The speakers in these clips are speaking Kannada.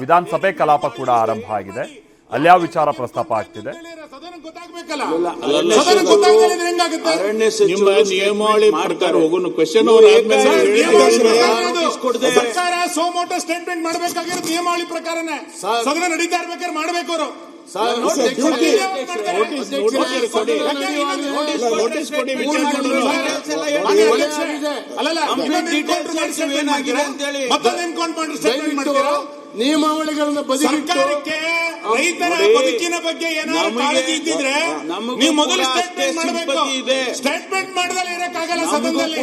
ವಿಧಾನಸಭೆ ಕಲಾಪ ಕೂಡ ಆರಂಭ ಆಗಿದೆ. ಅಲ್ಯಾ ವಿಚಾರ ಪ್ರಸ್ತಾಪ ಆಗ್ತಿದೆ. ನಿಯಮಾವಳಿ ಪ್ರಕಾರ ಹೋಗೋನು ಕ್ವೆಶ್ಚನ್ ಸರ್ಕಾರ ಸೋಮೋಟೋ ಸ್ಟೇಟ್ಮೆಂಟ್ ಮಾಡಬೇಕಾಗಿರೋದು ನಿಯಮಾವಳಿ ಪ್ರಕಾರನೇ ಸದನ ನಡೀತಾ ಇರ್ಬೇಕಾದ್ರೆ ಮಾಡಬೇಕು ಅವರು. ನಿಯಮಾವಳಿಗಳನ್ನ ಸರ್ಕಾರಕ್ಕೆ ರೈತರ ಬದುಕಿನ ಬಗ್ಗೆ ಏನಾದ್ರು ಕಾಳಜಿ ಇದ್ದಿದ್ರೆ ನೀವು ಮೊದಲು ಸ್ಟೇಟ್ಮೆಂಟ್ ಮಾಡಬೇಕು. ಸ್ಟೇಟ್ಮೆಂಟ್ ಮಾಡದಲ್ಲಿ ಇರಕ್ಕಾಗಲ್ಲ ಸದನದಲ್ಲಿ.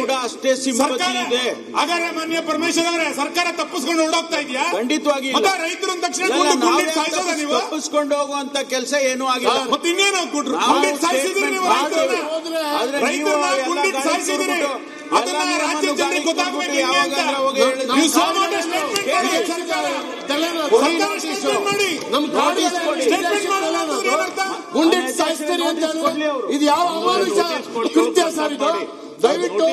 ಹಾಗಾದ್ರೆ ಮಾನ್ಯ ಪರಮೇಶ್ವರ್ ಅವರೇ, ಸರ್ಕಾರ ತಪ್ಪಿಸ್ಕೊಂಡು ಓಡೋಗ್ತಾ ಇದೆಯಾ? ಖಂಡಿತವಾಗಿ ರೈತರ ತಕ್ಷಣ ನೀವು ತಪ್ಪಿಸ್ಕೊಂಡು ಹೋಗುವಂತ ಕೆಲಸ ಏನೂ ಆಗಿಲ್ಲ. ಮತ್ತೆ ಇನ್ನೇನು ಕೊಟ್ರು ಸಾಯಿಸಿದ್ರಿ ನೀವು ರೈತರನ್ನ ಗುಂಡಿಟ್ಟು ಸಾಯಿಸಿದ್ರಿ. ಅದನ್ನ ರಾಜ್ಯ ಜನರಿಗೆ ಗೊತ್ತಾಗಬೇಕು. ಗುಂಡಿಟ್ಟು ಸಾಯಿಸ್ತೀರಿ ಅಂತ ಇದು ಯಾವ ಅಮಾನುಷ ಕೃತ್ಯ ಸರ್? ಇದು ದಯವಿಟ್ಟು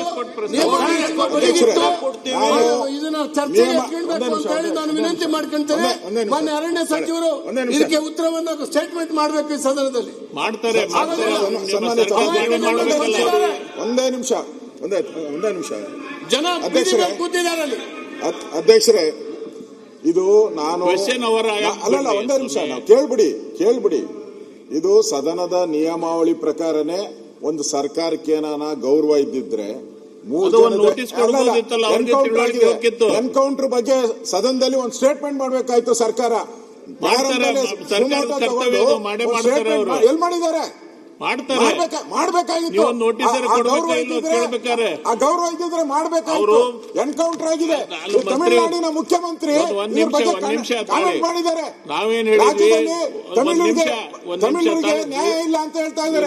ಇದನ್ನ ಚರ್ಚೆಗೆ ಕೇಳಬೇಕು ಅಂತ ಹೇಳಿ ನಾನು ವಿನಂತಿ ಮಾಡ್ಕೊಂತೇನೆ. ಮಾನ್ಯ ಅರಣ್ಯ ಸಚಿವರು ಇದಕ್ಕೆ ಉತ್ತರವನ್ನು ಸ್ಟೇಟ್ಮೆಂಟ್ ಮಾಡಬೇಕು ಈ ಸದನದಲ್ಲಿ. ಮಾಡ್ತಾರೆ. ಒಂದೇ ನಿಮಿಷ ಜನ ಕೂತಿದ್ದಾರೆ ಅಲ್ಲಿ. ಅಧ್ಯಕ್ಷರೇ, ಇದು ನಾನು ಅಲ್ಲಲ್ಲ, ಒಂದೇ ನಿಮಿಷ ನಾವು ಕೇಳ್ಬಿಡಿ. ಇದು ಸದನದ ನಿಯಮಾವಳಿ ಪ್ರಕಾರನೇ ಒಂದು ಸರ್ಕಾರಕ್ಕೆ ಏನಾನ ಗೌರವ ಇದ್ದಿದ್ರೆ ಎನ್ಕೌಂಟರ್ ಬಗ್ಗೆ ಸದನದಲ್ಲಿ ಒಂದು ಸ್ಟೇಟ್ಮೆಂಟ್ ಮಾಡ್ಬೇಕಾಯ್ತು ಸರ್ಕಾರ. ಎಲ್ ಮಾಡಿದ್ದಾರೆ? ಮಾಡ್ಬೇಕಾಗಿತ್ತು. ಆ ಗೌರವ ಇದ್ದಿದ್ರೆ ಮಾಡ್ಬೇಕಾಯ್ತು. ಎನ್ಕೌಂಟರ್ ಆಗಿದೆ. ತಮಿಳುನಾಡಿನ ಮುಖ್ಯಮಂತ್ರಿ ಕಾಮೆಂಟ್ ಮಾಡಿದ್ದಾರೆ. ರಾಜ್ಯದಲ್ಲಿ ತಮಿಳರಿಗೆ ನ್ಯಾಯ ಇಲ್ಲ ಅಂತ ಹೇಳ್ತಾ ಇದ್ದಾರೆ.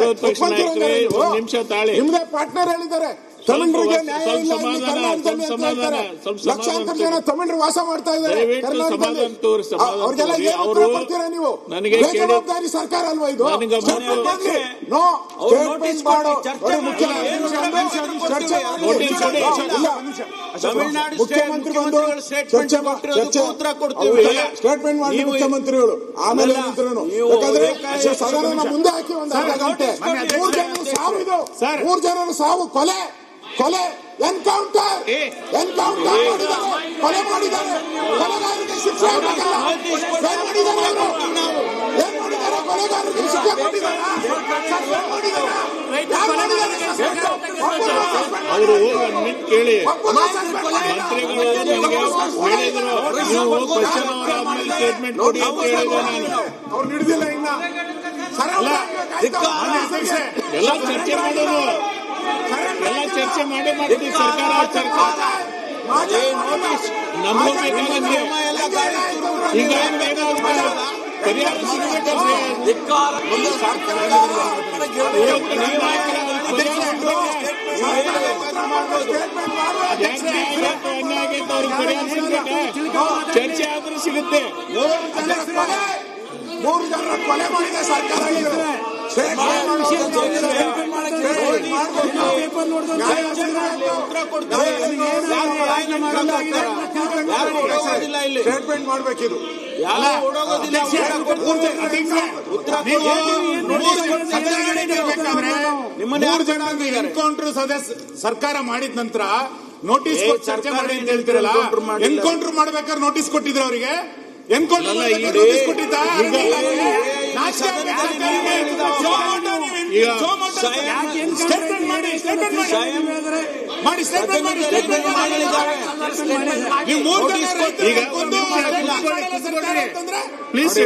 ನಿಮ್ದೇ ಪಾರ್ಟ್ನರ್ ಹೇಳಿದ್ದಾರೆ ತಮಿಳರಿಗೆ ನ್ಯಾಯ ಇಲ್ಲ ಕರ್ನಾಟಕದಲ್ಲಿ ಅಂತ ಹೇಳ್ತಾರೆ. ಲಕ್ಷಾಂತರ ಜನ ತಮಿಳರು ವಾಸ ಮಾಡ್ತಾ ಇದ್ದಾರೆ ಕರ್ನಾಟಕದಲ್ಲಿ. ಅವ್ರಿಗೆಲ್ಲ ಏನು ಉತ್ತರ ಕೊಡ್ತೀರಾ ನೀವು? ಬೇಜವಾಬ್ದಾರಿ ಸರ್ಕಾರ ಅಲ್ವಾ ಇದು? ನೋ ಸ್ಟೇಟ್ಮೆಂಟ್ ಮಾಡೋ ಮುಖ್ಯಮಂತ್ರಿ ಬಂದು ಸ್ಟೇಟ್ಮೆಂಟ್ ಮಾಡಿ ಮುಖ್ಯಮಂತ್ರಿಗಳು ಆಮೇಲೆ ಯಾಕಂದ್ರೆ ಸದನ ಮುಂದೆ ಹಾಕಿ ಒಂದು ಅರ್ಧ ಗಂಟೆ 3 ಜನರು ಸಾವು ಕೊಲೆ ಎನ್ಕೌಂಟರ್ ಮಾಡಿದ್ದಾರೆ. ಕೊಲೆ ಮಾಡಿದ್ದಾರೆ. ಕೊಲೆಗಾರರಿಗೆ ಶಿಕ್ಷೆ ಆಗಬೇಕಲ್ಲ. ಏನ್ ಮಾಡಿದ್ದಾರೆ ಅವರು? ಏನ್ ಮಾಡಿದ್ದಾರೆ? ಕೊಲೆಗಾರರಿಗೆ ಶಿಕ್ಷೆ ಕೊಟ್ಟಿದ್ದಾರೆ. ಅವರು ಕೇಳಿ ಮಂತ್ರಿಗಳು ಸ್ಟೇಟ್ಮೆಂಟ್ ಕೊಡಿ ಅಂತ ಹೇಳಿದೆ ನಾನು. ಅವ್ರು ಹಿಡಿದಿಲ್ಲ ಇನ್ನ. ಎಲ್ಲ ಚರ್ಚೆ ಮಾಡೋದು, ಎಲ್ಲ ಚರ್ಚೆ ಮಾಡ್ತೀವಿ. ಸರ್ಕಾರ ನಮಗೂ ಬೇಕಾದ್ರೆ ಈಗ ಪರಿಹಾರ ಚರ್ಚೆ ಆದ್ರೂ ಸಿಗುತ್ತೆ. 3 ಜನರ ಕೊಲೆ ಮಾಡಿದೆ ಸರ್ಕಾರ. ಸ್ಟೇಟ್ಮೆಂಟ್ ಮಾಡಬೇಕಿದು. ಎನ್ಕೌಂಟರ್ ಸರ್ಕಾರ ಮಾಡಿದ ನಂತರ ನೋಟಿಸ್ ಚರ್ಚೆ ಮಾಡಿ ಅಂತ ಹೇಳ್ತಿರಲ್ಲ. ಎನ್ಕೌಂಟರ್ ಮಾಡ್ಬೇಕಾದ್ರೆ ನೋಟಿಸ್ ಕೊಟ್ಟಿದ್ರು ಅವರಿಗೆ. ಎನ್ಕೌಂಟರ್ ನೋಟಿಸ್ ಕೊಟ್ಟಿದ್ದ ಪ್ಲೀಸ್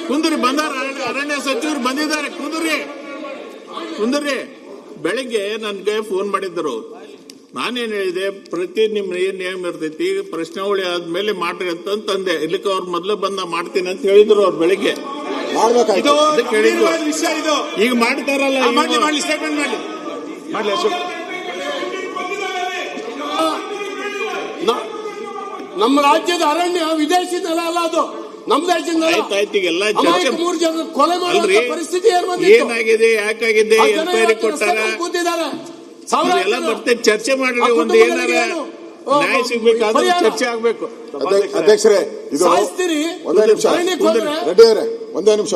ಕುಂದ್ರಿ. ಬಂದಾರ ಅರಣ್ಯ ಸಚಿವರು ಬಂದಿದ್ದಾರೆ. ಕುಂದ್ರಿ. ಬೆಳಿಗ್ಗೆ ನನ್ಗೆ ಫೋನ್ ಮಾಡಿದ್ದರು. ನಾನೇನ್ ಹೇಳಿದೆ, ಪ್ರತಿ ನಿಮ್ ಏನ್ ನಿಯಮ ಇರ್ತೈತಿ ಪ್ರಶ್ನಾವಳಿ ಆದ್ಮೇಲೆ ಮಾಡ್ರಿ ಅಂತಂದೆ. ಇಲ್ಲಿಕ್ಕೆ ಅವ್ರು ಮೊದ್ಲು ಬಂದ ಮಾಡ್ತೀನಿ ಅಂತ ಹೇಳಿದ್ರು ಅವ್ರು ಬೆಳಿಗ್ಗೆ. ವಿಷಯ ಇದು ಈಗ ಮಾಡ್ತಾರಲ್ಲ. ಮಾಡ್ಲಿ ಸ್ಟೇಟ್ಮೆಂಟ್ ಮಾಡ್ಲಿ ಅಶೋಕ್. ನಮ್ಮ ರಾಜ್ಯದ ಅರಣ್ಯ ವಿದೇಶಿ ನೆಲ ಅಲ್ಲ, ಅದು ನಮ್ಮ ದೇಶದ ನೆಲ. 3 ಜನ ಕೊಲೆ ಮಾಡುವ ಪರಿಸ್ಥಿತಿ ಏನಾಗಿದೆ, ಯಾಕಾಗಿದೆ, ಎನ್ಕ್ವೈರಿ ಕೊಟ್ಟಾರ, ಕೂತಿದ್ದಾರೆ. ಎಲ್ಲ ಮತ್ತೆ ಚರ್ಚೆ ಮಾಡಿ ಒಂದು ಏನಾರ ನ್ಯಾಯ ಸಿಗ್ಬೇಕಾದ್ರೆ ಚರ್ಚೆ ಆಗ್ಬೇಕು. ಅಧ್ಯಕ್ಷರೇ, ಇದು ಸಾಯಿಸ್ತೀರಿ. ಒಂದೇ ನಿಮಿಷ ರೆಡ್ಡಿ ಅವರೇ, ಒಂದೇ ನಿಮಿಷ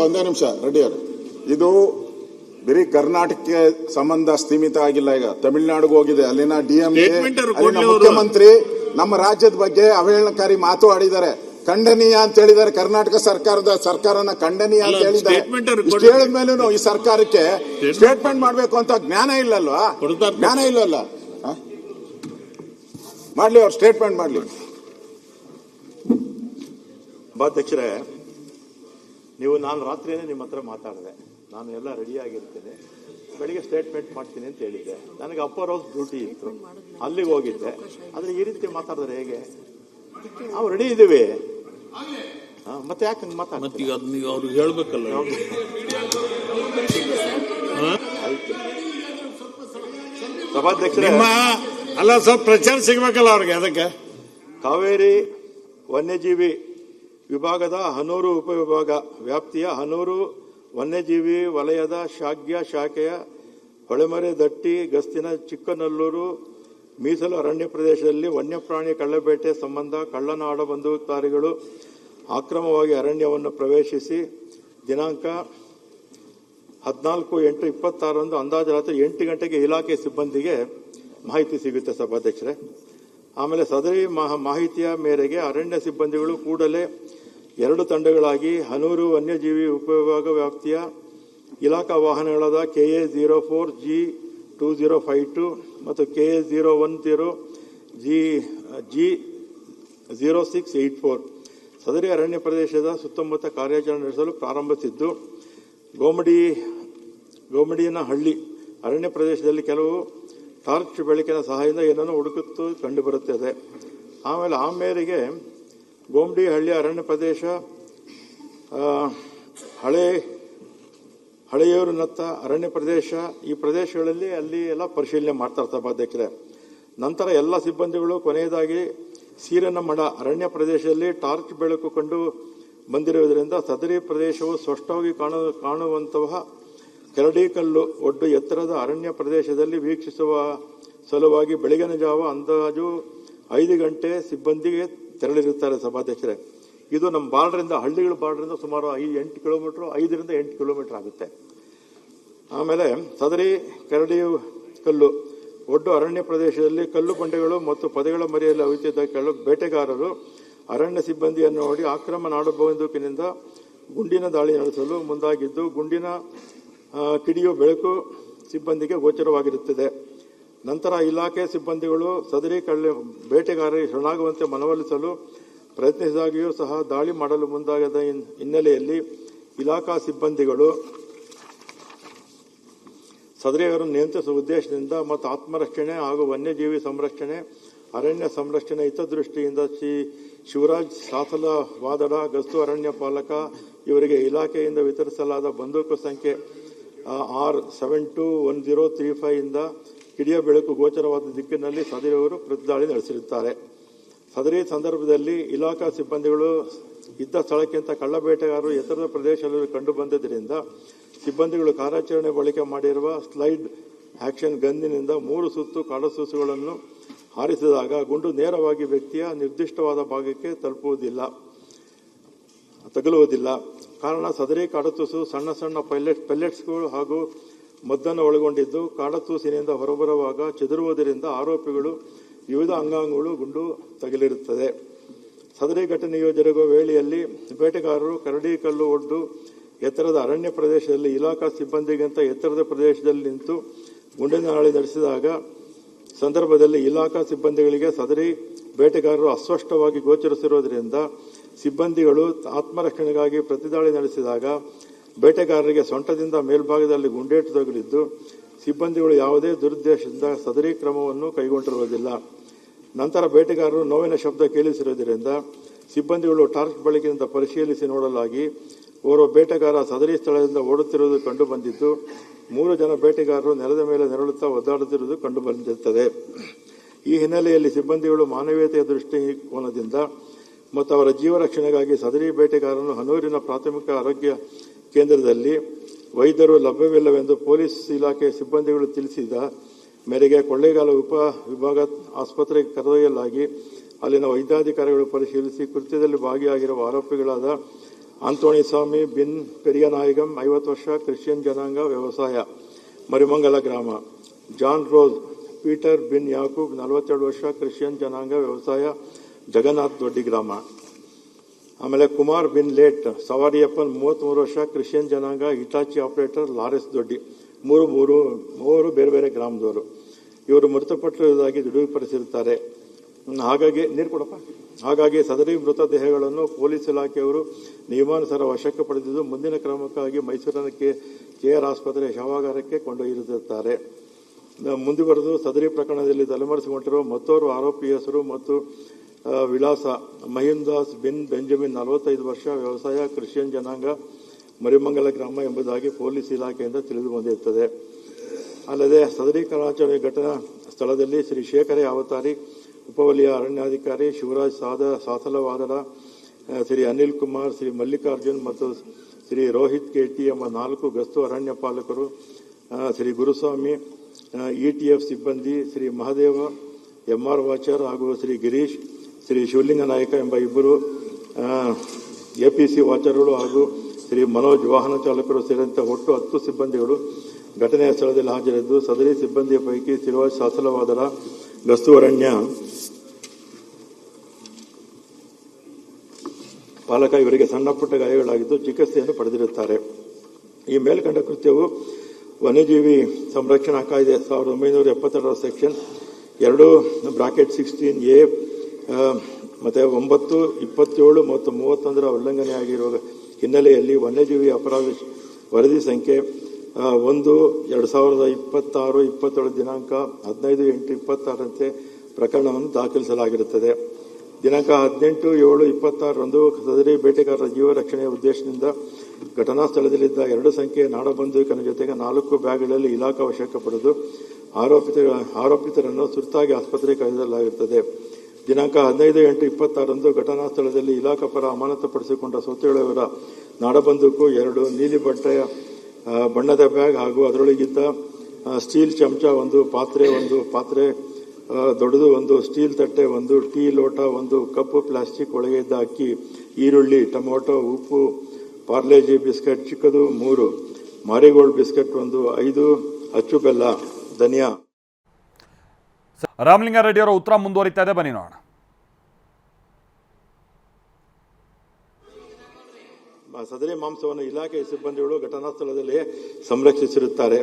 ರೆಡ್ಡಿ ಅವರೇ, ಇದು ಬರೀ ಕರ್ನಾಟಕಕ್ಕೆ ಸಂಬಂಧ ಸೀಮಿತ ಆಗಿಲ್ಲ. ಈಗ ತಮಿಳುನಾಡಿಗೆ ಹೋಗಿದೆ, ಅಲ್ಲಿನ ಡಿಎಂಕೆ ಅಲ್ಲಿನ ಮುಖ್ಯಮಂತ್ರಿ ನಮ್ಮ ರಾಜ್ಯದ ಬಗ್ಗೆ ಅವಹೇಳನಕಾರಿ ಮಾತು ಆಡಿದ್ದಾರೆ, ಖಂಡನೀಯ ಅಂತ ಹೇಳಿದ್ದಾರೆ. ಕರ್ನಾಟಕ ಸರ್ಕಾರನ ಖಂಡನೀಯ ಅಂತ ಹೇಳಿದ್ದಾರೆ. ಇಷ್ಟು ಹೇಳಿದ ಮೇಲೂ ಈ ಸರ್ಕಾರಕ್ಕೆ ಸ್ಟೇಟ್ಮೆಂಟ್ ಮಾಡಬೇಕು ಅಂತ ಜ್ಞಾನ ಇಲ್ಲಲ್ವಾ? ಮಾಡ್ಲಿ, ಅವ್ರು ಸ್ಟೇಟ್ಮೆಂಟ್ ಮಾಡ್ಲಿ. ಅಧ್ಯಕ್ಷರೇ, ನೀವು ನಾನು ರಾತ್ರಿಯೇ ನಿಮ್ಮ ಹತ್ರ ಮಾತಾಡಿದೆ, ನಾನು ಎಲ್ಲ ರೆಡಿ ಆಗಿರ್ತೇನೆ, ಬೆಳಿಗ್ಗೆ ಸ್ಟೇಟ್ಮೆಂಟ್ ಮಾಡ್ತೀನಿ ಅಂತ ಹೇಳಿದ್ದೆ. ನನಗೆ ಅಪ್ಪರ್ ಹೌಸ್ ಡ್ಯೂಟಿ ಇತ್ತು, ಅಲ್ಲಿಗೆ ಹೋಗಿದ್ದೆ. ಆದ್ರೆ ಈ ರೀತಿ ಮಾತಾಡಿದ್ರೆ ಹೇಗೆ? ನಾವು ರೆಡಿ ಇದ್ದೀವಿ, ಮತ್ತೆ ಯಾಕೆ ಹಂಗೆ ಮಾತಾಡ್ತೀವಿ? ಅವ್ರಿಗೆ ಹೇಳ್ಬೇಕಲ್ಲ. ಸಭಾಧ್ಯಕ್ಷರೇ, ಅಲ್ಲ, ಸ್ವಲ್ಪ ಪ್ರಚಾರ ಸಿಗ್ಬೇಕಲ್ಲ ಅವ್ರಿಗೆ. ಅದಕ್ಕೆ ಕಾವೇರಿ ವನ್ಯಜೀವಿ ವಿಭಾಗದ ಹನೂರು ಉಪವಿಭಾಗ ವ್ಯಾಪ್ತಿಯ ಹನೂರು ವನ್ಯಜೀವಿ ವಲಯದ ಶಾಖೆಯ ಹೊಳೆಮರೆ ದಟ್ಟಿ ಗಸ್ತಿನ ಚಿಕ್ಕನಲ್ಲೂರು ಮೀಸಲು ಅರಣ್ಯ ಪ್ರದೇಶದಲ್ಲಿ ವನ್ಯಪ್ರಾಣಿ ಕಳ್ಳಬೇಟೆ ಸಂಬಂಧ ಕಳ್ಳನಾಡ ಬಂದೂಕುಧಾರಿಗಳು ಅಕ್ರಮವಾಗಿ ಅರಣ್ಯವನ್ನು ಪ್ರವೇಶಿಸಿ ದಿನಾಂಕ 14/8/26 ಅಂದಾಜು ರಾತ್ರಿ 8 ಗಂಟೆಗೆ ಇಲಾಖೆ ಸಿಬ್ಬಂದಿಗೆ ಮಾಹಿತಿ ಸಿಗುತ್ತೆ ಸಭಾಧ್ಯಕ್ಷರೇ. ಆಮೇಲೆ ಸದರಿ ಮಾಹಿತಿಯ ಮೇರೆಗೆ ಅರಣ್ಯ ಸಿಬ್ಬಂದಿಗಳು ಕೂಡಲೇ 2 ತಂಡಗಳಾಗಿ ಹನೂರು ವನ್ಯಜೀವಿ ಉಪವಿಭಾಗ ವ್ಯಾಪ್ತಿಯ ಇಲಾಖಾ ವಾಹನಗಳಾದ KA 04 G2052 ಮತ್ತು KA 010 G0684 ಸದರಿ ಅರಣ್ಯ ಪ್ರದೇಶದ ಸುತ್ತಮುತ್ತ ಕಾರ್ಯಾಚರಣೆ ನಡೆಸಲು ಪ್ರಾರಂಭಿಸಿದ್ದು, ಗೋಮಡಿಯನಹಳ್ಳಿ ಅರಣ್ಯ ಪ್ರದೇಶದಲ್ಲಿ ಕೆಲವು ಟಾರ್ಚ್ ಬೆಳಕಿನ ಸಹಾಯದಿಂದ ಏನನ್ನು ಹುಡುಕುತ್ತು ಕಂಡುಬರುತ್ತದೆ. ಆಮೇಲೆ ಆ ಮೇರೆಗೆ ಗೋಮಡಿಹಳ್ಳಿ ಅರಣ್ಯ ಪ್ರದೇಶ, ಹಳೆಯೂರಿನತ್ತ ಅರಣ್ಯ ಪ್ರದೇಶ, ಈ ಪ್ರದೇಶಗಳಲ್ಲಿ ಅಲ್ಲಿ ಎಲ್ಲ ಪರಿಶೀಲನೆ ಮಾಡ್ತಾರೆ ಸಭಾಧ್ಯಕ್ಷರೇ. ನಂತರ ಎಲ್ಲ ಸಿಬ್ಬಂದಿಗಳು ಕೊನೆಯದಾಗಿ ಸೀರನಮಡ ಅರಣ್ಯ ಪ್ರದೇಶದಲ್ಲಿ ಟಾರ್ಚ್ ಬೆಳಕು ಕಂಡು ಬಂದಿರುವುದರಿಂದ ಸದರಿ ಪ್ರದೇಶವು ಸ್ಪಷ್ಟವಾಗಿ ಕಾಣುವಂತಹ ಕೆರಡಿಕಲ್ಲು ಒಡ್ಡು ಎತ್ತರದ ಅರಣ್ಯ ಪ್ರದೇಶದಲ್ಲಿ ವೀಕ್ಷಿಸುವ ಸಲುವಾಗಿ ಬೆಳಗಿನ ಜಾವ ಅಂದಾಜು 5 ಗಂಟೆ ಸಿಬ್ಬಂದಿಗೆ ತೆರಳಿರುತ್ತಾರೆ ಸಭಾಧ್ಯಕ್ಷರೇ. ಇದು ನಮ್ಮ ಬಾರ್ಡರಿಂದ, ಹಳ್ಳಿಗಳ ಬಾರ್ಡರಿಂದ ಸುಮಾರು 8 ಕಿಲೋಮೀಟರ್, 5 ರಿಂದ 8 ಕಿಲೋಮೀಟರ್ ಆಗುತ್ತೆ. ಆಮೇಲೆ ಸದರಿ ಕೆರಡಿ ಕಲ್ಲು ಒಡ್ಡು ಅರಣ್ಯ ಪ್ರದೇಶದಲ್ಲಿ ಕಲ್ಲು ಬಂಡೆಗಳು ಮತ್ತು ಪೊದೆಗಳ ಮರೆಯಲ್ಲಿ ಅವಿತಿದ್ದ ಬೇಟೆಗಾರರು ಅರಣ್ಯ ಸಿಬ್ಬಂದಿಯನ್ನು ನೋಡಿ ಆಕ್ರಮ ನಾಡು ಬಂದೂಕಿನಿಂದ ಗುಂಡಿನ ದಾಳಿ ನಡೆಸಲು ಮುಂದಾಗಿದ್ದು, ಗುಂಡಿನ ಕಿಡಿಯು ಬೆಳಕು ಸಿಬ್ಬಂದಿಗೆ ಗೋಚರವಾಗಿರುತ್ತದೆ. ನಂತರ ಇಲಾಖೆ ಸಿಬ್ಬಂದಿಗಳು ಸದರಿ ಬೇಟೆಗಾರರಿಗೆ ಶರಣಾಗುವಂತೆ ಮನವೊಲಿಸಲು ಪ್ರಯತ್ನಿಸಿದಾಗಿಯೂ ಸಹ ದಾಳಿ ಮಾಡಲು ಮುಂದಾಗದ ಹಿನ್ನೆಲೆಯಲ್ಲಿ ಇಲಾಖಾ ಸಿಬ್ಬಂದಿಗಳು ಸದರಿಯವರನ್ನು ನಿಯಂತ್ರಿಸುವ ಉದ್ದೇಶದಿಂದ ಮತ್ತು ಆತ್ಮರಕ್ಷಣೆ ಹಾಗೂ ವನ್ಯಜೀವಿ ಸಂರಕ್ಷಣೆ, ಅರಣ್ಯ ಸಂರಕ್ಷಣೆ ಹಿತದೃಷ್ಟಿಯಿಂದ ಶ್ರೀ ಶಿವರಾಜ್ ಸಾಸಲ ವಾದಡ ಗಸ್ತು ಅರಣ್ಯ ಪಾಲಕ ಇವರಿಗೆ ಇಲಾಖೆಯಿಂದ ವಿತರಿಸಲಾದ ಬಂದೂಕು ಸಂಖ್ಯೆ R721035 ಇಂದ ಕಿಡಿಯ ಬೆಳಕು ಗೋಚರವಾದ ದಿಕ್ಕಿನಲ್ಲಿ ಸದರಿಯವರು ಪ್ರತಿದಾಳಿ ನಡೆಸಿರುತ್ತಾರೆ. ಸದರಿ ಸಂದರ್ಭದಲ್ಲಿ ಇಲಾಖಾ ಸಿಬ್ಬಂದಿಗಳು ಇದ್ದ ಸ್ಥಳಕ್ಕಿಂತ ಕಳ್ಳಬೇಟೆಗಾರರು ಎತ್ತರದ ಪ್ರದೇಶದಲ್ಲಿ ಕಂಡುಬಂದಿದ್ದರಿಂದ ಸಿಬ್ಬಂದಿಗಳು ಕಾರ್ಯಾಚರಣೆ ಬಳಕೆ ಮಾಡಿರುವ ಸ್ಲೈಡ್ ಆಕ್ಷನ್ ಗನ್ನಿನಿಂದ 3 ಸುತ್ತು ಕಾಡಸೂಸುಗಳನ್ನು ಹಾರಿಸಿದಾಗ ಗುಂಡು ನೇರವಾಗಿ ವ್ಯಕ್ತಿಯ ನಿರ್ದಿಷ್ಟವಾದ ಭಾಗಕ್ಕೆ ತಗುಲುವುದಿಲ್ಲ. ಕಾರಣ ಸದರಿ ಕಾಡತೂಸು ಸಣ್ಣ ಸಣ್ಣ ಪೆಲ್ಲೆಟ್ಸ್ಗಳು ಹಾಗೂ ಮದ್ದನ್ನು ಒಳಗೊಂಡಿದ್ದು ಕಾಡತೂಸಿನಿಂದ ಹೊರಬರುವಾಗ ಚೆದರುವುದರಿಂದ ಆರೋಪಿಗಳು ವಿವಿಧ ಅಂಗಾಂಗಗಳು ಗುಂಡು ತಗುಲಿರುತ್ತದೆ. ಸದರಿ ಘಟನೆಯು ಜರುಗುವ ವೇಳೆಯಲ್ಲಿ ಬೇಟೆಗಾರರು ಕರಡಿಕಲ್ಲು ಒಡ್ಡು ಎತ್ತರದ ಅರಣ್ಯ ಪ್ರದೇಶದಲ್ಲಿ ಇಲಾಖಾ ಸಿಬ್ಬಂದಿಗಿಂತ ಎತ್ತರದ ಪ್ರದೇಶದಲ್ಲಿ ನಿಂತು ಗುಂಡಿನ ದಾಳಿ ನಡೆಸಿದಾಗ ಸಂದರ್ಭದಲ್ಲಿ ಇಲಾಖಾ ಸಿಬ್ಬಂದಿಗಳಿಗೆ ಸದರಿ ಬೇಟೆಗಾರರು ಅಸ್ಪಷ್ಟವಾಗಿ ಗೋಚರಿಸಿರುವುದರಿಂದ ಸಿಬ್ಬಂದಿಗಳು ಆತ್ಮರಕ್ಷಣೆಗಾಗಿ ಪ್ರತಿದಾಳಿ ನಡೆಸಿದಾಗ ಬೇಟೆಗಾರರಿಗೆ ಸೊಂಟದಿಂದ ಮೇಲ್ಭಾಗದಲ್ಲಿ ಗುಂಡೇಟು ತಗುಲಿದ್ದು, ಸಿಬ್ಬಂದಿಗಳು ಯಾವುದೇ ದುರುದ್ದೇಶದಿಂದ ಸದರಿ ಕ್ರಮವನ್ನು ಕೈಗೊಂಡಿರುವುದಿಲ್ಲ. ನಂತರ ಬೇಟೆಗಾರರು ನೋವಿನ ಶಬ್ದ ಕೇಳಿಸಿರುವುದರಿಂದ ಸಿಬ್ಬಂದಿಗಳು ಟಾರ್ಚ್ ಬೆಳಕಿನಿಂದ ಪರಿಶೀಲಿಸಿ ನೋಡಲಾಗಿ ಓರ್ವ ಬೇಟೆಗಾರ ಸದರಿ ಸ್ಥಳದಿಂದ ಓಡುತ್ತಿರುವುದು ಕಂಡುಬಂದಿದ್ದು, 3 ಜನ ಬೇಟೆಗಾರರು ನೆಲದ ಮೇಲೆ ನೆರಳುತ್ತಾ ಒದ್ದಾಡುತ್ತಿರುವುದು ಕಂಡುಬಂದಿರುತ್ತದೆ. ಈ ಹಿನ್ನೆಲೆಯಲ್ಲಿ ಸಿಬ್ಬಂದಿಗಳು ಮಾನವೀಯತೆಯ ದೃಷ್ಟಿಕೋನದಿಂದ ಮತ್ತು ಅವರ ಜೀವ ರಕ್ಷಣೆಗಾಗಿ ಸದರಿ ಬೇಟೆಗಾರರನ್ನು ಹನೂರಿನ ಪ್ರಾಥಮಿಕ ಆರೋಗ್ಯ ಕೇಂದ್ರದಲ್ಲಿ ವೈದ್ಯರು ಲಭ್ಯವಿಲ್ಲವೆಂದು ಪೊಲೀಸ್ ಇಲಾಖೆ ಸಿಬ್ಬಂದಿಗಳು ತಿಳಿಸಿದ ಮೇರೆಗೆ ಕೊಳ್ಳೇಗಾಲ ಉಪ ವಿಭಾಗ ಆಸ್ಪತ್ರೆಗೆ ಕರೆದೊಯ್ಯಲಾಗಿ ಅಲ್ಲಿನ ವೈದ್ಯಾಧಿಕಾರಿಗಳು ಪರಿಶೀಲಿಸಿ ಕೃತ್ಯದಲ್ಲಿ ಭಾಗಿಯಾಗಿರುವ ಆರೋಪಿಗಳಾದ ಆಂಟೋನಿ ಸ್ವಾಮಿ ಬಿನ್ ಪೆರಿಯನಾಯಗಂ 50 ವರ್ಷ, ಕ್ರಿಶ್ಚಿಯನ್ ಜನಾಂಗ, ವ್ಯವಸಾಯ, ಮರಿಮಂಗಲ ಗ್ರಾಮ; ಜಾನ್ ರೋಸ್ ಪೀಟರ್ ಬಿನ್ ಯಾಕೂಬ್ 42 ವರ್ಷ, ಕ್ರಿಶ್ಚಿಯನ್ ಜನಾಂಗ, ವ್ಯವಸಾಯ, ಜಗನ್ನಾಥ್ ದೊಡ್ಡಿ ಗ್ರಾಮ. ಆಮೇಲೆ ಕುಮಾರ್ ಬಿನ್ ಲೇಟ್ ಸವಾರಿಯಪ್ಪನ್ 33 ವರ್ಷ, ಕ್ರಿಶ್ಚಿಯನ್ ಜನಾಂಗ, ಹಿಟಾಚಿ ಆಪರೇಟರ್, ಲಾರೆಸ್ ದೊಡ್ಡಿ. ಮೂವರು ಬೇರೆ ಬೇರೆ ಗ್ರಾಮದವರು. ಇವರು ಮೃತಪಟ್ಟಿರುವುದಾಗಿ ದೃಢಪಡಿಸಿರುತ್ತಾರೆ. ಹಾಗಾಗಿ ಸದರಿ ಮೃತದೇಹಗಳನ್ನು ಪೊಲೀಸ್ ಇಲಾಖೆಯವರು ನಿಯಮಾನುಸಾರ ವಶಕ್ಕೆ ಪಡೆದಿದ್ದು ಮುಂದಿನ ಕ್ರಮಕ್ಕಾಗಿ ಮೈಸೂರಿನ ಕೆಆರ್ ಆಸ್ಪತ್ರೆ ಶವಾಗಾರಕ್ಕೆ ಕೊಂಡೊಯ್ದಿರುತ್ತಾರೆ. ಮುಂದುವರೆದು ಸದರಿ ಪ್ರಕರಣದಲ್ಲಿ ತಲೆಮರೆಸಿಕೊಂಡಿರುವ ಮತ್ತೋರ್ವ ಆರೋಪಿ ಹೆಸರು ಮತ್ತು ವಿಳಾಸ ಮಹಿಂದಾಸ್ ಬಿನ್ ಬೆಂಜಮಿನ್ 45 ವರ್ಷ, ವ್ಯವಸಾಯ, ಕ್ರಿಶ್ಚಿಯನ್ ಜನಾಂಗ, ಮರಿಮಂಗಲ ಗ್ರಾಮ ಎಂಬುದಾಗಿ ಪೊಲೀಸ್ ಇಲಾಖೆಯಿಂದ ತಿಳಿದು ಬಂದಿರುತ್ತದೆ. ಅಲ್ಲದೆ ಸದರಿ ಕಾರ್ಯಾಚರಣೆ ಘಟನಾ ಸ್ಥಳದಲ್ಲಿ ಶ್ರೀ ಶೇಖರೇ ಅವತಾರಿ, ಉಪವಲಯ ಅರಣ್ಯಾಧಿಕಾರಿ ಶಿವರಾಜ್ ಸಾಸಲವಾದರ, ಶ್ರೀ ಅನಿಲ್ ಕುಮಾರ್, ಶ್ರೀ ಮಲ್ಲಿಕಾರ್ಜುನ್ ಮತ್ತು ಶ್ರೀ ರೋಹಿತ್ ಕೆಟಿ ಎಂಬ 4 ಗಸ್ತು ಅರಣ್ಯ ಪಾಲಕರು, ಶ್ರೀ ಗುರುಸ್ವಾಮಿ ಇಟಿಎಫ್ ಸಿಬ್ಬಂದಿ, ಶ್ರೀ ಮಹದೇವ ಎಂಆರ್ ವಾಚರ್ ಹಾಗೂ ಶ್ರೀ ಗಿರೀಶ್, ಶ್ರೀ ಶಿವಲಿಂಗ ನಾಯಕ ಎಂಬ 2 ಎಪಿಸಿ ವಾಚರ್ಗಳು ಹಾಗೂ ಶ್ರೀ ಮನೋಜ್ ವಾಹನ ಚಾಲಕರು ಸೇರಿದಂತೆ ಒಟ್ಟು 10 ಸಿಬ್ಬಂದಿಗಳು ಘಟನೆಯ ಸ್ಥಳದಲ್ಲಿ ಹಾಜರಿದ್ದು ಸದರಿ ಸಿಬ್ಬಂದಿಯ ಪೈಕಿ ಶಿವರಾಜ್ ಸಾಸಲವಾದರ ಗಸ್ತು ಅರಣ್ಯ ಪಾಲಕ ಇವರಿಗೆ ಸಣ್ಣ ಪುಟ್ಟ ಗಾಯಗಳಾಗಿದ್ದು ಚಿಕಿತ್ಸೆಯನ್ನು ಪಡೆದಿರುತ್ತಾರೆ. ಈ ಮೇಲ್ಕಂಡ ಕೃತ್ಯವು ವನ್ಯಜೀವಿ ಸಂರಕ್ಷಣಾ ಕಾಯ್ದೆ 1972 ಸೆಕ್ಷನ್ 2(16)(a) ಮತ್ತು 9, 27 ಮತ್ತು 31 ಉಲ್ಲಂಘನೆಯಾಗಿರುವ ಹಿನ್ನೆಲೆಯಲ್ಲಿ ವನ್ಯಜೀವಿ ಅಪರಾಧ ವರದಿ ಸಂಖ್ಯೆ 1/2026 ದಿನಾಂಕ 15/8/26ರಂತೆ ಪ್ರಕರಣವನ್ನು ದಾಖಲಿಸಲಾಗಿರುತ್ತದೆ. ದಿನಾಂಕ 18/7/26ರಂದು ಸದರಿ ಬೇಟೆಗಾರರ ಜೀವ ರಕ್ಷಣೆಯ ಉದ್ದೇಶದಿಂದ ಘಟನಾ ಸ್ಥಳದಲ್ಲಿದ್ದ 2 ಸಂಖ್ಯೆಯ ನಾಡಬಂದೂಕಿನ ಜೊತೆಗೆ 4 ಬ್ಯಾಗ್ಗಳಲ್ಲಿ ಇಲಾಖಾ ವಶಕ್ಕೆ ಪಡೆದು ಆರೋಪಿತರನ್ನು ತುರ್ತಾಗಿ ಆಸ್ಪತ್ರೆಗೆ ಕರೆದೊಯ್ಯಲಾಗುತ್ತದೆ. ದಿನಾಂಕ 15/8/26ರಂದು ಘಟನಾ ಸ್ಥಳದಲ್ಲಿ ಇಲಾಖಾ ಪರ ಅಮಾನತುಪಡಿಸಿಕೊಂಡ ಸೊತ್ತುಗಳವರ ನಾಡಬಂದೂಕು, 2 ನೀಲಿ ಬಣ್ಣದ ಬ್ಯಾಗ್ ಹಾಗೂ ಅದರೊಳಗಿದ್ದ ಸ್ಟೀಲ್ ಚಮಚ, 1 ಪಾತ್ರೆ ದೊಡ್ಡದು, 1 ಸ್ಟೀಲ್ ತಟ್ಟೆ, 1 ಟೀ ಲೋಟ, 1 ಕಪ್ಪು ಪ್ಲಾಸ್ಟಿಕ್ ಒಳಗೆ ಇದ್ದ ಅಕ್ಕಿ, ಈರುಳ್ಳಿ, ಟೊಮೊಟೊ, ಉಪ್ಪು, ಪಾರ್ಲೆಜಿ ಬಿಸ್ಕೆಟ್ ಚಿಕ್ಕದು 3, ಮಾರಿಗೋಲ್ಡ್ ಬಿಸ್ಕೆಟ್ 1, 5 ಅಚ್ಚು ಬೆಲ್ಲ, ಧನಿಯಾ. ರಾಮಲಿಂಗಾರೆಡ್ಡಿ ಅವರ ಉತ್ತರ ಮುಂದುವರಿತಾ ಇದೆ, ಬನ್ನಿ ನೋಡೋಣ. ಸದರಿ ಮಾಂಸವನ್ನು ಇಲಾಖೆಯ ಸಿಬ್ಬಂದಿಗಳು ಘಟನಾ ಸ್ಥಳದಲ್ಲಿ ಸಂರಕ್ಷಿಸಿರುತ್ತಾರೆ.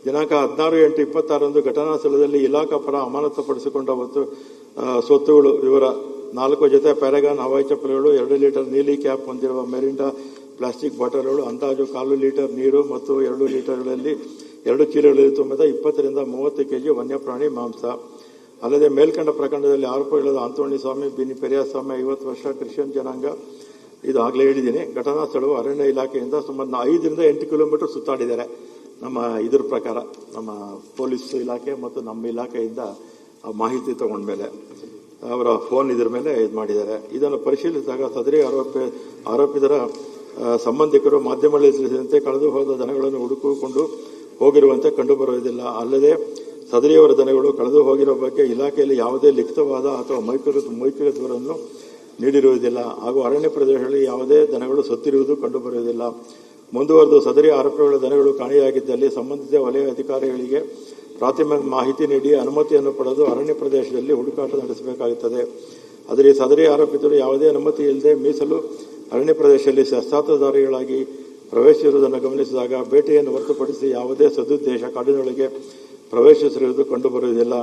ದಿನಾಂಕ 16/8/26ರಂದು ಘಟನಾ ಸ್ಥಳದಲ್ಲಿ ಇಲಾಖಾ ಪರ ಅಮಾನತುಪಡಿಸಿಕೊಂಡ ಸ್ವತ್ತುಗಳು ವಿವರ: 4 ಜೊತೆ ಪ್ಯಾರಾಗಾನ್ ಹವಾಯಿ ಚಪ್ಪಲಿಗಳು, 2 ಲೀಟರ್ ನೀಲಿ ಕ್ಯಾಪ್ ಹೊಂದಿರುವ ಮೆರಿಂಡಾ ಪ್ಲಾಸ್ಟಿಕ್ ಬಾಟಲ್ಗಳು, ಅಂದಾಜು 1/4 ಲೀಟರ್ ನೀರು ಮತ್ತು 2 ಲೀಟರ್ಗಳಲ್ಲಿ 2 ಚೀಲಗಳಲ್ಲಿ ತುಂಬಿದ 20 ರಿಂದ 30 ಕೆಜಿ ವನ್ಯಪ್ರಾಣಿ ಮಾಂಸ. ಅಲ್ಲದೆ ಮೇಲ್ಕಂಡ ಪ್ರಕರಣದಲ್ಲಿ ಆರೋಪಿಗಳಾದ ಆಂಟೋನಿ ಸ್ವಾಮಿ ಬಿನ್ ಪೆರಿಯಸ್ವಾಮಿ 50 ವರ್ಷ, ಕ್ರಿಶ್ಚಿಯನ್ ಜನಾಂಗ, ಇದು ಆಗಲೇ ಹೇಳಿದ್ದೀನಿ. ಘಟನಾ ಸ್ಥಳವು ಅರಣ್ಯ ಇಲಾಖೆಯಿಂದ ಸುಮಾರು 5 ರಿಂದ 8 ಕಿಲೋಮೀಟರ್ ಸುತ್ತಾಡಿದ್ದಾರೆ. ನಮ್ಮ ಇದ್ರ ಪ್ರಕಾರ ನಮ್ಮ ಪೊಲೀಸ್ ಇಲಾಖೆ ಮತ್ತು ನಮ್ಮ ಇಲಾಖೆಯಿಂದ ಮಾಹಿತಿ ತಗೊಂಡ್ಮೇಲೆ ಅವರ ಫೋನ್ ಇದ್ರ ಮೇಲೆ ಇದು ಮಾಡಿದ್ದಾರೆ. ಇದನ್ನು ಪರಿಶೀಲಿಸಿದಾಗ ಸದರಿ ಆರೋಪಿತರ ಸಂಬಂಧಿಕರು ಮಾಧ್ಯಮಗಳಲ್ಲಿ ತಿಳಿಸಿದಂತೆ ಕಳೆದು ಹೋದ ದನಗಳನ್ನು ಹುಡುಕಿಕೊಂಡು ಹೋಗಿರುವಂತೆ ಕಂಡುಬರುವುದಿಲ್ಲ. ಅಲ್ಲದೆ ಸದರಿಯವರ ದನಗಳು ಕಳೆದು ಹೋಗಿರುವ ಬಗ್ಗೆ ಇಲಾಖೆಯಲ್ಲಿ ಯಾವುದೇ ಲಿಖಿತವಾದ ಅಥವಾ ಮೌಖಿಕ ದೂರನ್ನು ನೀಡಿರುವುದಿಲ್ಲ ಹಾಗೂ ಅರಣ್ಯ ಪ್ರದೇಶಗಳಲ್ಲಿ ಯಾವುದೇ ದನಗಳು ಸತ್ತಿರುವುದು ಕಂಡುಬರುವುದಿಲ್ಲ. ಮುಂದುವರೆದು ಸದರಿ ಆರೋಪಿಗಳ ದನಗಳು ಕಾಣೆಯಾಗಿದ್ದಲ್ಲಿ ಸಂಬಂಧಿತ ವಲಯ ಅಧಿಕಾರಿಗಳಿಗೆ ಪ್ರಾಥಮಿಕ ಮಾಹಿತಿ ನೀಡಿ ಅನುಮತಿಯನ್ನು ಪಡೆದು ಅರಣ್ಯ ಪ್ರದೇಶದಲ್ಲಿ ಹುಡುಕಾಟ ನಡೆಸಬೇಕಾಗುತ್ತದೆ. ಆದರೆ ಸದರಿ ಆರೋಪಿತರು ಯಾವುದೇ ಅನುಮತಿ ಇಲ್ಲದೆ ಮೀಸಲು ಅರಣ್ಯ ಪ್ರದೇಶದಲ್ಲಿ ಶಸ್ತ್ರಾಸ್ತ್ರಧಾರಿಗಳಾಗಿ ಪ್ರವೇಶಿಸಿರುವುದನ್ನು ಗಮನಿಸಿದಾಗ ಬೇಟೆಯನ್ನು ಹೊರತುಪಡಿಸಿ ಯಾವುದೇ ಸದುದ್ದೇಶ ಕಾಡಿನೊಳಗೆ ಪ್ರವೇಶಿಸಿರುವುದು ಕಂಡುಬರುವುದಿಲ್ಲ.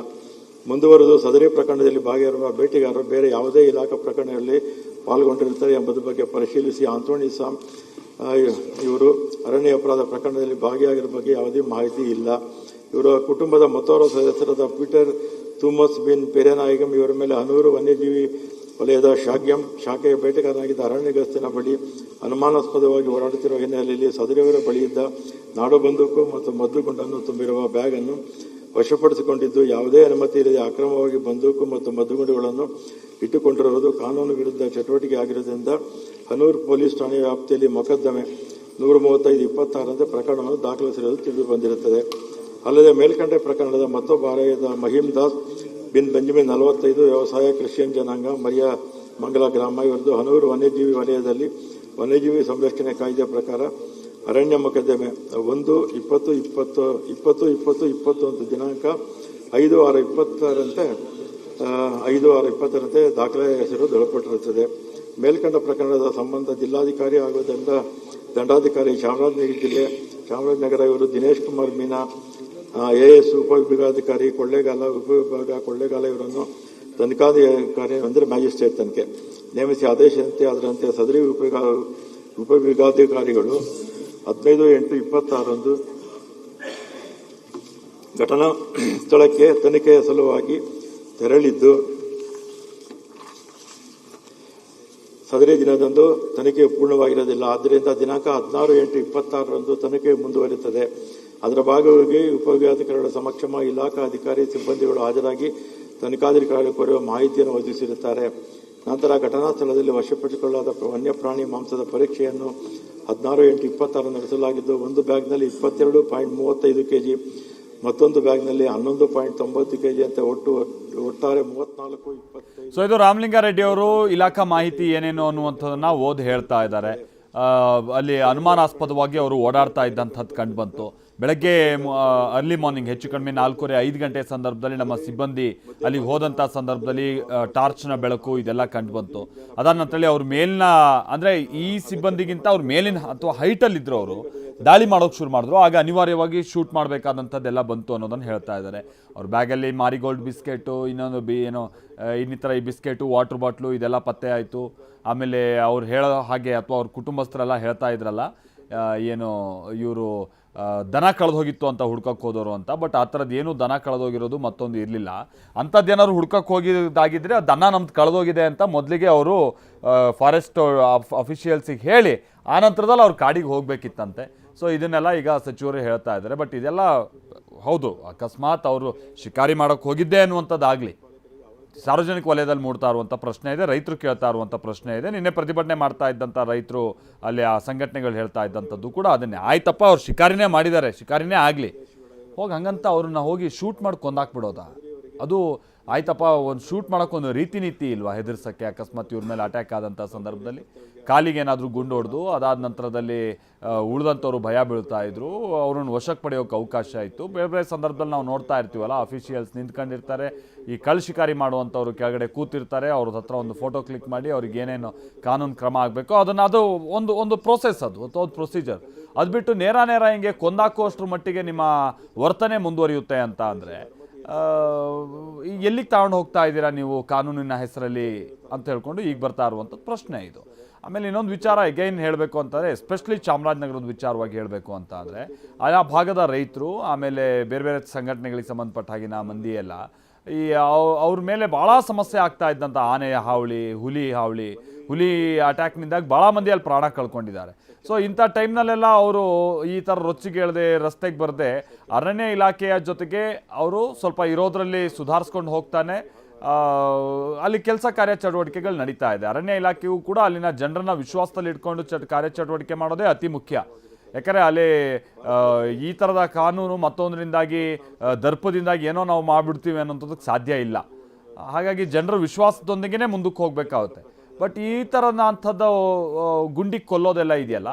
ಮುಂದುವರೆದು ಸದರಿ ಪ್ರಕರಣದಲ್ಲಿ ಭಾಗಿಯಾಗಿರುವ ಬೇಟೆಗಾರರು ಬೇರೆ ಯಾವುದೇ ಇಲಾಖಾ ಪ್ರಕರಣಗಳಲ್ಲಿ ಪಾಲ್ಗೊಂಡಿರುತ್ತಾರೆ ಎಂಬುದರ ಬಗ್ಗೆ ಪರಿಶೀಲಿಸಿ ಆಂಟೋನಿ ಸಾಮ್ ಇವರು ಅರಣ್ಯ ಅಪರಾಧ ಪ್ರಕರಣದಲ್ಲಿ ಭಾಗಿಯಾಗಿರುವ ಬಗ್ಗೆ ಯಾವುದೇ ಮಾಹಿತಿ ಇಲ್ಲ. ಇವರ ಕುಟುಂಬದ ಮತ್ತೋರ್ವ ಸದಸ್ಯರಾದ ಪೀಟರ್ ಥೂಮಸ್ ಬಿನ್ ಪೆರೆನಾಯಗಂ ಇವರ ಮೇಲೆ ಹನೂರು ವನ್ಯಜೀವಿ ವಲಯದ ಶಾಖೆಯ ಬೇಟೆಗಾರನಾಗಿದ್ದ ಅರಣ್ಯ ಗಸ್ತಿನ ಬಳಿ ಅನುಮಾನಾಸ್ಪದವಾಗಿ ಓಡಾಡುತ್ತಿರುವ ಹಿನ್ನೆಲೆಯಲ್ಲಿ ಸದರಿಯವರ ಬಳಿಯಿದ್ದ ನಾಡು ಬಂದೂಕು ಮತ್ತು ಮದ್ದುಗುಂಡನ್ನು ತುಂಬಿರುವ ಬ್ಯಾಗ್ ಅನ್ನು ವಶಪಡಿಸಿಕೊಂಡಿದ್ದು ಯಾವುದೇ ಅನುಮತಿ ಇಲ್ಲದೆ ಅಕ್ರಮವಾಗಿ ಬಂದೂಕು ಮತ್ತು ಮದ್ದುಗುಂಡುಗಳನ್ನು ಇಟ್ಟುಕೊಂಡಿರುವುದು ಕಾನೂನು ವಿರುದ್ಧ ಚಟುವಟಿಕೆ ಆಗಿರುವುದರಿಂದ ಹನೂರು ಪೊಲೀಸ್ ಠಾಣೆಯ ವ್ಯಾಪ್ತಿಯಲ್ಲಿ ಮೊಕದ್ದಮೆ 135/26ರಂತೆ ಪ್ರಕರಣವನ್ನು ದಾಖಲಿಸಿರುವುದು ತಿಳಿದು ಬಂದಿರುತ್ತದೆ. ಅಲ್ಲದೆ ಮೇಲ್ಕಂಡೆ ಪ್ರಕರಣದ ಮತ್ತೊಬ್ಬ ಆರೋಪಿಯಾದ ಮಹೀಮ್ ದಾಸ್ ಬಿನ್ ಬೆಂಜಮಿನ್ 45 ವ್ಯವಸಾಯ ಕ್ರಿಶ್ಚಿಯನ್ ಜನಾಂಗ ಮರಿಯ ಮಂಗಲ ಗ್ರಾಮ ಇವರದು ಹನೂರು ವನ್ಯಜೀವಿ ವಲಯದಲ್ಲಿ ವನ್ಯಜೀವಿ ಸಂರಕ್ಷಣೆ ಕಾಯ್ದೆ ಪ್ರಕಾರ ಅರಣ್ಯ ಮೊಕದ್ದಮೆ 1-20-20-20-21 ದಿನಾಂಕ 5/6/20ರಂತೆ ದಾಖಲೆ ಹೆಸರು ದೃಢಪಟ್ಟಿರುತ್ತದೆ. ಮೇಲ್ಕಂಡ ಪ್ರಕರಣದ ಸಂಬಂಧ ಜಿಲ್ಲಾಧಿಕಾರಿ ಹಾಗೂ ದಂಡಾಧಿಕಾರಿ ಚಾಮರಾಜನಗರ ಇವರು ದಿನೇಶ್ ಕುಮಾರ್ ಮೀನಾ AS ಉಪವಿಭಾಗಾಧಿಕಾರಿ ಕೊಳ್ಳೇಗಾಲ ಇವರನ್ನು ತನಿಖಾಧಿಕಾರಿ ಅಂದರೆ ಮ್ಯಾಜಿಸ್ಟ್ರೇಟ್ ತನಿಖೆ ನೇಮಿಸಿ ಆದೇಶದಂತೆ ಅದರಂತೆ ಸದರಿ ಉಪವಿಭಾಗಾಧಿಕಾರಿಗಳು 15/8/26 ಘಟನಾ ಸ್ಥಳಕ್ಕೆ ತನಿಖೆಯ ಸಲುವಾಗಿ ತೆರಳಿದ್ದು ಸದರಿ ದಿನದಂದು ತನಿಖೆ ಪೂರ್ಣವಾಗಿರೋದಿಲ್ಲ. ಆದ್ದರಿಂದ ದಿನಾಂಕ 16/8/26 ತನಿಖೆ ಮುಂದುವರಿಯುತ್ತದೆ. ಅದರ ಭಾಗವಾಗಿ ಉಪವಿಭಾಗಾಧಿಕಾರಿಗಳ ಸಮಕ್ಷಮ ಇಲಾಖಾ ಅಧಿಕಾರಿ ಸಿಬ್ಬಂದಿಗಳು ಹಾಜರಾಗಿ ತನಿಖಾಧಿಕಾರಿಗಳು ಕೋರುವ ಮಾಹಿತಿಯನ್ನು ಒದಗಿಸಿರುತ್ತಾರೆ. ನಂತರ ಘಟನಾ ಸ್ಥಳದಲ್ಲಿ ವಶಪಡಿಸಿಕೊಳ್ಳಲಾದ ವನ್ಯಪ್ರಾಣಿ ಮಾಂಸದ ಪರೀಕ್ಷೆಯನ್ನು 16/8/26 ನಡೆಸಲಾಗಿದ್ದು ಒಂದು ಬ್ಯಾಗ್ನಲ್ಲಿ 22.35 kg ಮತ್ತೊಂದು ಬ್ಯಾಗ್ನಲ್ಲಿ 11.90 kg ಅಂತ ಒಟ್ಟಾರೆ 34-25. ಸೊ ಇದು ರಾಮಲಿಂಗಾರೆಡ್ಡಿ ಅವರು ಇಲಾಖಾ ಮಾಹಿತಿ ಏನೇನು ಅನ್ನುವಂಥದ್ದನ್ನ ಹೇಳ್ತಾ ಇದ್ದಾರೆ. ಅಲ್ಲಿ ಅನುಮಾನಾಸ್ಪದವಾಗಿ ಅವರು ಓಡಾಡ್ತಾ ಇದ್ದಂಥದ್ದು ಕಂಡು ಬಂತು. ಬೆಳಗ್ಗೆ ಅರ್ಲಿ ಮಾರ್ನಿಂಗ್ ಹೆಚ್ಚು ಕಡಿಮೆ 4:30-5 ಗಂಟೆ ಸಂದರ್ಭದಲ್ಲಿ ನಮ್ಮ ಸಿಬ್ಬಂದಿ ಅಲ್ಲಿಗೆ ಹೋದಂಥ ಸಂದರ್ಭದಲ್ಲಿ ಟಾರ್ಚ್ನ ಬೆಳಕು ಇದೆಲ್ಲ ಕಂಡು ಬಂತು. ಅದಾದ ನಂತರದಲ್ಲಿ ಅವ್ರ ಮೇಲಿನ ಅಂದರೆ ಈ ಸಿಬ್ಬಂದಿಗಿಂತ ಅವ್ರ ಮೇಲಿನ ಅಥವಾ ಹೈಟಲ್ಲಿದ್ದರು ಅವರು ದಾಳಿ ಮಾಡೋಕೆ ಶುರು ಮಾಡಿದ್ರು. ಆಗ ಅನಿವಾರ್ಯವಾಗಿ ಶೂಟ್ ಮಾಡಬೇಕಾದಂಥದ್ದೆಲ್ಲ ಬಂತು ಅನ್ನೋದನ್ನು ಹೇಳ್ತಾ ಇದ್ದಾರೆ. ಅವ್ರ ಬ್ಯಾಗಲ್ಲಿ ಮಾರಿಗೋಲ್ಡ್ ಬಿಸ್ಕೆಟು ಇನ್ನಿತರ ಈ ಬಿಸ್ಕೆಟು ವಾಟರ್ ಬಾಟ್ಲು ಇದೆಲ್ಲ ಪತ್ತೆ ಆಯಿತು. ಆಮೇಲೆ ಅವ್ರು ಹೇಳೋ ಹಾಗೆ ಅಥವಾ ಅವ್ರ ಕುಟುಂಬಸ್ಥರೆಲ್ಲ ಹೇಳ್ತಾ ಇದ್ರಲ್ಲ ಏನು ಇವರು ದನ ಕಳೆದು ಹೋಗಿತ್ತು ಅಂತ ಹುಡ್ಕಕ್ಕೆ ಹೋದವರು ಅಂತ. ಬಟ್ ಆ ಥರದ್ದು ಏನು ದನ ಕಳೆದೋಗಿರೋದು ಮತ್ತೊಂದು ಇರಲಿಲ್ಲ. ಅಂಥದ್ದೇನಾದ್ರು ಹುಡ್ಕಕ್ಕೆ ಹೋಗಿದ್ದಾಗಿದ್ದರೆ ದನ ನಮ್ದು ಕಳೆದೋಗಿದೆ ಅಂತ ಮೊದಲಿಗೆ ಅವರು ಫಾರೆಸ್ಟ್ ಅಫಿಷಿಯಲ್ಸಿಗೆ ಹೇಳಿ ಆನಂತರದಲ್ಲಿ ಅವ್ರು ಕಾಡಿಗೆ ಹೋಗಬೇಕಿತ್ತಂತೆ. ಸೊ ಇದನ್ನೆಲ್ಲ ಈಗ ಸಚಿವರು ಹೇಳ್ತಾ ಇದ್ದಾರೆ. ಬಟ್ ಇದೆಲ್ಲ ಹೌದು, ಅಕಸ್ಮಾತ್ ಅವರು ಶಿಕಾರಿ ಮಾಡೋಕ್ಕೆ ಹೋಗಿದ್ದೆ ಅನ್ನುವಂಥದ್ದಾಗಲಿ ಸಾರ್ವಜನಿಕ ವಲಯದಲ್ಲಿ ಮೂಡ್ತಾ ಇರುವಂಥ ಪ್ರಶ್ನೆ ಇದೆ, ರೈತರು ಕೇಳ್ತಾ ಇರುವಂಥ ಪ್ರಶ್ನೆ ಇದೆ. ನಿನ್ನೆ ಪ್ರತಿಭಟನೆ ಮಾಡ್ತಾ ಇದ್ದಂಥ ರೈತರು ಅಲ್ಲಿ ಆ ಸಂಘಟನೆಗಳು ಹೇಳ್ತಾ ಇದ್ದಂಥದ್ದು ಕೂಡ ಅದನ್ನೇ. ಆಯ್ತಪ್ಪ ಅವ್ರು ಶಿಕಾರಿನೇ ಮಾಡಿದ್ದಾರೆ, ಶಿಕಾರಿನೇ ಆಗಲಿ, ಹೋಗಿ ಹಂಗಂತ ಅವ್ರನ್ನ ಹೋಗಿ ಶೂಟ್ ಮಾಡಿ ಕೊಂದಾಕ್ಬಿಡೋದಾ? ಅದು ಆಯ್ತಪ್ಪ, ಒಂದು ಶೂಟ್ ಮಾಡೋಕ್ಕೊಂದು ರೀತಿ ನೀತಿ ಇಲ್ವಾ ಹೆದರ್ಸೋಕ್ಕೆ? ಅಕಸ್ಮಾತ್ ಇವ್ರ ಮೇಲೆ ಅಟ್ಯಾಕ್ ಆದಂಥ ಸಂದರ್ಭದಲ್ಲಿ ಕಾಲಿಗೆ ಏನಾದರೂ ಗುಂಡು ಹೊಡೆದು ಅದಾದ ನಂತರದಲ್ಲಿ ಉಳಿದಂಥವ್ರು ಭಯ ಬೀಳ್ತಾ ಇದ್ರು, ಅವ್ರನ್ನ ವಶಕ್ಕೆ ಪಡೆಯೋಕ್ಕೆ ಅವಕಾಶ ಇತ್ತು. ಬೇರೆ ಬೇರೆ ಸಂದರ್ಭದಲ್ಲಿ ನಾವು ನೋಡ್ತಾ ಇರ್ತೀವಲ್ಲ, ಅಫಿಷಿಯಲ್ಸ್ ನಿಂತ್ಕೊಂಡಿರ್ತಾರೆ, ಈ ಕಳ್ಳ ಶಿಕಾರಿ ಮಾಡುವಂಥವ್ರು ಕೆಳಗಡೆ ಕೂತಿರ್ತಾರೆ, ಅವ್ರ ಹತ್ರ ಒಂದು ಫೋಟೋ ಕ್ಲಿಕ್ ಮಾಡಿ ಅವ್ರಿಗೆ ಏನೇನು ಕಾನೂನು ಕ್ರಮ ಆಗಬೇಕು ಅದು ಒಂದು ಪ್ರೋಸೆಸ್, ಅದು ಒಂದು ಪ್ರೊಸೀಜರ್. ಅದು ಬಿಟ್ಟು ನೇರ ಹಿಂಗೆ ಕೊಂದಾಕುವಷ್ಟರ ಮಟ್ಟಿಗೆ ನಿಮ್ಮ ವರ್ತನೆ ಮುಂದುವರಿಯುತ್ತೆ ಅಂತ ಅಂದರೆ ಎಲ್ಲಿಗೆ ತಗೊಂಡು ಹೋಗ್ತಾ ಇದ್ದೀರಾ ನೀವು ಕಾನೂನಿನ ಹೆಸರಲ್ಲಿ ಅಂತ ಹೇಳ್ಕೊಂಡು ಈಗ ಬರ್ತಾ ಇರುವಂಥದ್ದು ಪ್ರಶ್ನೆ ಇದು. ಆಮೇಲೆ ಇನ್ನೊಂದು ವಿಚಾರ ಎಗೈನ್ ಹೇಳಬೇಕು ಅಂತಂದರೆ, ಎಸ್ಪೆಷಲಿ ಚಾಮರಾಜನಗರದ ವಿಚಾರವಾಗಿ ಹೇಳಬೇಕು ಅಂತ ಅಂದರೆ, ಆಯಾ ಭಾಗದ ರೈತರು ಆಮೇಲೆ ಬೇರೆ ಬೇರೆ ಸಂಘಟನೆಗಳಿಗೆ ಸಂಬಂಧಪಟ್ಟ ಹಾಗಿನ ಮಂದಿ ಎಲ್ಲ ಈ ಅವ್ರ ಮೇಲೆ ಭಾಳ ಸಮಸ್ಯೆ ಆಗ್ತಾ ಇದ್ದಂಥ ಆನೆಯ ಹಾವಳಿ, ಹುಲಿ ಅಟ್ಯಾಕ್ನಿಂದಾಗಿ ಭಾಳ ಮಂದಿ ಅಲ್ಲಿ ಪ್ರಾಣ ಕಳ್ಕೊಂಡಿದ್ದಾರೆ. ಸೊ ಇಂಥ ಟೈಮ್ನಲ್ಲೆಲ್ಲ ಅವರು ಈ ಥರ ರೊಚ್ಚಿಗೇಳದೆ ರಸ್ತೆಗೆ ಬರದೆ ಅರಣ್ಯ ಇಲಾಖೆಯ ಜೊತೆಗೆ ಅವರು ಸ್ವಲ್ಪ ಇರೋದ್ರಲ್ಲಿ ಸುಧಾರಿಸ್ಕೊಂಡು ಹೋಗ್ತಾನೆ ಅಲ್ಲಿ ಕೆಲಸ ಕಾರ್ಯಚಟುವಟಿಕೆಗಳು ನಡೀತಾ ಇದೆ. ಅರಣ್ಯ ಇಲಾಖೆಯೂ ಕೂಡ ಅಲ್ಲಿನ ಜನರನ್ನ ವಿಶ್ವಾಸದಲ್ಲಿ ಇಟ್ಕೊಂಡು ಕಾರ್ಯಚಟುವಟಿಕೆ ಮಾಡೋದೇ ಅತಿ ಮುಖ್ಯ. ಯಾಕಂದರೆ ಅಲ್ಲಿ ಈ ಥರದ ಕಾನೂನು ಮತ್ತೊಂದರಿಂದಾಗಿ ದರ್ಪದಿಂದಾಗಿ ಏನೋ ನಾವು ಮಾಡಿಬಿಡ್ತೀವಿ ಅನ್ನೋಂಥದ್ದಕ್ಕೆ ಸಾಧ್ಯ ಇಲ್ಲ. ಹಾಗಾಗಿ ಜನರ ವಿಶ್ವಾಸದೊಂದಿಗೆ ಮುಂದಕ್ಕೆ ಹೋಗಬೇಕಾಗುತ್ತೆ. ಬಟ್ ಈ ಥರದಂಥದ್ದು ಗುಂಡಿಗೆ ಕೊಲ್ಲೋದೆಲ್ಲ ಇದೆಯಲ್ಲ,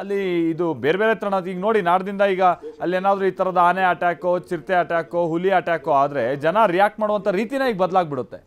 ಅಲ್ಲಿ ಇದು ಬೇರೆ ಬೇರೆ ಥರ ಈಗ ನೋಡಿ, ನಾಡ್ದಿಂದ ಈಗ ಅಲ್ಲೇನಾದರೂ ಈ ಥರದ ಆನೆ ಅಟ್ಯಾಕೋ, ಚಿರತೆ ಅಟ್ಯಾಕೋ, ಹುಲಿ ಅಟ್ಯಾಕೋ ಆದರೆ ಜನ ರಿಯಾಕ್ಟ್ ಮಾಡುವಂಥ ರೀತಿನೇ ಈಗ ಬದಲಾಗ್ಬಿಡುತ್ತೆ.